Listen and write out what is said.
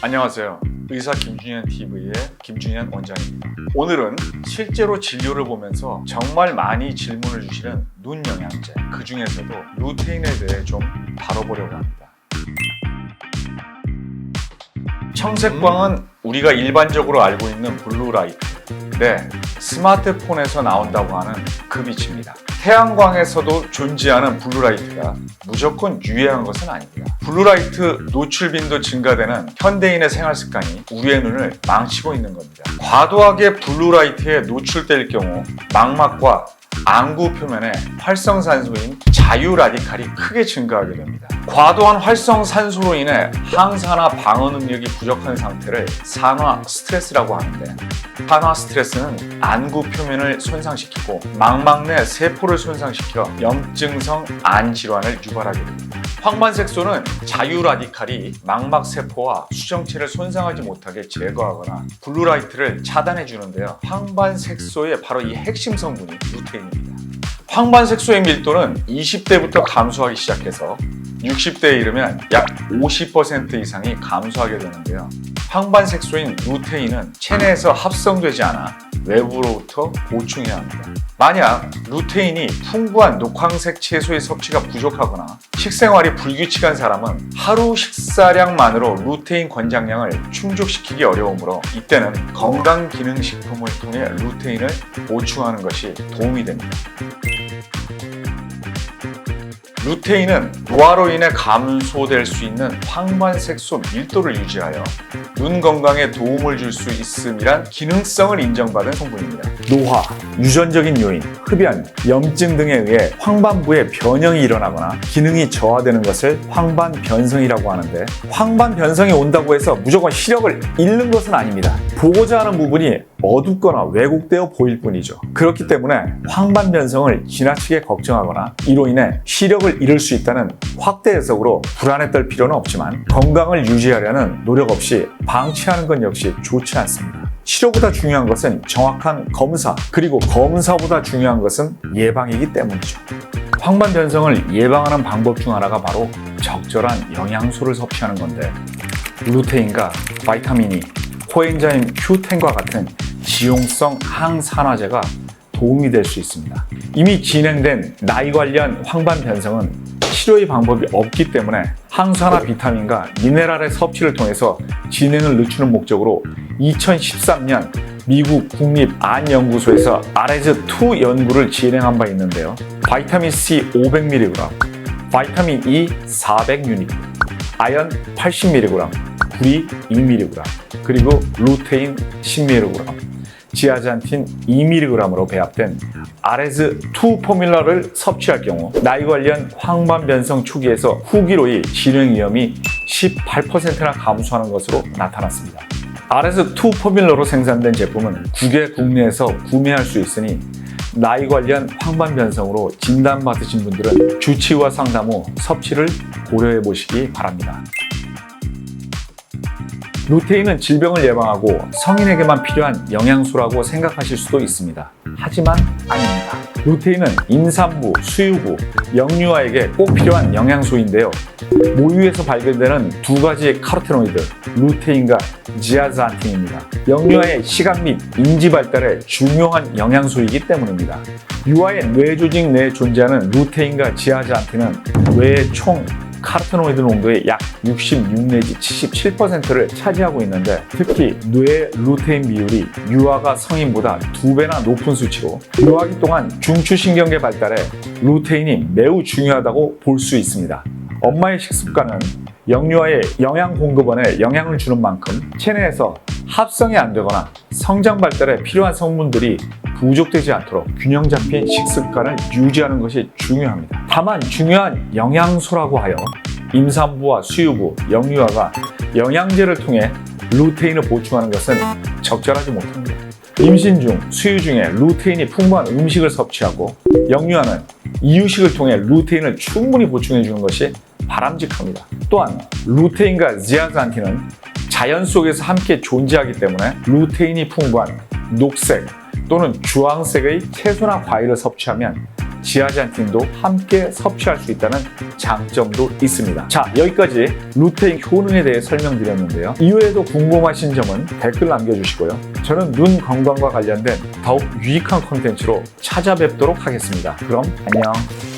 안녕하세요. 의사 김준현 TV의 김준현 원장입니다. 오늘은 실제로 진료를 보면서 정말 많이 질문을 주시는 눈 영양제, 그 중에서도 루테인에 대해 좀 다뤄보려고 합니다. 청색광은 우리가 일반적으로 알고 있는 블루라이트, 스마트폰에서 나온다고 하는 그 빛입니다. 태양광에서도 존재하는 블루라이트가 무조건 유해한 것은 아닙니다. 블루라이트 노출 빈도 증가되는 현대인의 생활 습관이 우리의 눈을 망치고 있는 겁니다. 과도하게 블루라이트에 노출될 경우 망막과 안구 표면에 활성산소인 자유라디칼이 크게 증가하게 됩니다. 과도한 활성산소로 인해 항산화 방어 능력이 부족한 상태를 산화 스트레스라고 하는데, 산화 스트레스는 안구 표면을 손상시키고 망막 내 세포를 손상시켜 염증성 안 질환을 유발하게 됩니다. 황반색소는 자유라디칼이 망막 세포와 수정체를 손상하지 못하게 제거하거나 블루라이트를 차단해 주는데요. 황반색소의 바로 이 핵심 성분이 루테인입니다. 황반색소의 밀도는 20대부터 감소하기 시작해서 60대에 이르면 약 50% 이상이 감소하게 되는데요. 황반색소인 루테인은 체내에서 합성되지 않아 외부로부터 보충해야 합니다. 만약 루테인이 풍부한 녹황색 채소의 섭취가 부족하거나 식생활이 불규칙한 사람은 하루 식사량만으로 루테인 권장량을 충족시키기 어려우므로 이때는 건강기능식품을 통해 루테인을 보충하는 것이 도움이 됩니다. 루테인은 노화로 인해 감소될 수 있는 황반색소 밀도를 유지하여 눈 건강에 도움을 줄 수 있음이란 기능성을 인정받은 성분입니다. 노화, 유전적인 요인, 흡연, 염증 등에 의해 황반부에 변형이 일어나거나 기능이 저하되는 것을 황반변성이라고 하는데, 황반변성이 온다고 해서 무조건 시력을 잃는 것은 아닙니다. 보고자 하는 부분이 어둡거나 왜곡되어 보일 뿐이죠. 그렇기 때문에 황반변성을 지나치게 걱정하거나 이로 인해 시력을 잃을 수 있다는 확대 해석으로 불안에 떨 필요는 없지만, 건강을 유지하려는 노력 없이 방치하는 건 역시 좋지 않습니다. 치료보다 중요한 것은 정확한 검사, 그리고 검사보다 중요한 것은 예방이기 때문이죠. 황반변성을 예방하는 방법 중 하나가 바로 적절한 영양소를 섭취하는 건데, 루테인과 바이타민 E, 코엔자임 Q10과 같은 지용성 항산화제가 도움이 될 수 있습니다. 이미 진행된 나이 관련 황반변성은 치료의 방법이 없기 때문에 항산화 비타민과 미네랄의 섭취를 통해서 진행을 늦추는 목적으로 2013년 미국 국립안연구소에서 아레즈2 연구를 진행한 바 있는데요. 바이타민 C 500mg, 바이타민 E 400유닛, 아연 80mg, 구리 2mg, 그리고 루테인 10mg, 지아잔틴 2mg으로 배합된 아레즈2 포뮬러를 섭취할 경우 나이 관련 황반변성 초기에서 후기로의 진행 위험이 18%나 감소하는 것으로 나타났습니다. 아레즈2 포뮬러로 생산된 제품은 국내에서 구매할 수 있으니 나이 관련 황반변성으로 진단받으신 분들은 주치의와 상담 후 섭취를 고려해 보시기 바랍니다. 루테인은 질병을 예방하고 성인에게만 필요한 영양소라고 생각하실 수도 있습니다. 하지만 아닙니다. 루테인은 임산부, 수유부, 영유아에게 꼭 필요한 영양소인데요. 모유에서 발견되는 두 가지의 카로테노이드, 루테인과 지아잔틴입니다. 영유아의 시각 및 인지 발달에 중요한 영양소이기 때문입니다. 유아의 뇌 조직 내에 존재하는 루테인과 지아잔틴은 뇌의 총 카로테노이드 농도의 약 66 내지 77%를 차지하고 있는데, 특히 뇌 루테인 비율이 유아가 성인보다 2배나 높은 수치로 유아기 동안 중추신경계 발달에 루테인이 매우 중요하다고 볼 수 있습니다. 엄마의 식습관은 영유아의 영양 공급원에 영향을 주는 만큼 체내에서 합성이 안 되거나 성장 발달에 필요한 성분들이 부족되지 않도록 균형 잡힌 식습관을 유지하는 것이 중요합니다. 다만 중요한 영양소라고 하여 임산부와 수유부, 영유아가 영양제를 통해 루테인을 보충하는 것은 적절하지 못합니다. 임신 중, 수유 중에 루테인이 풍부한 음식을 섭취하고 영유아는 이유식을 통해 루테인을 충분히 보충해 주는 것이 바람직합니다. 또한 루테인과 지아잔틴은 자연 속에서 함께 존재하기 때문에 루테인이 풍부한 녹색 또는 주황색의 채소나 과일을 섭취하면 지아젠틴도 함께 섭취할 수 있다는 장점도 있습니다. 자, 여기까지 루테인 효능에 대해 설명드렸는데요. 이외에도 궁금하신 점은 댓글 남겨주시고요. 저는 눈 건강과 관련된 더욱 유익한 콘텐츠로 찾아뵙도록 하겠습니다. 그럼 안녕.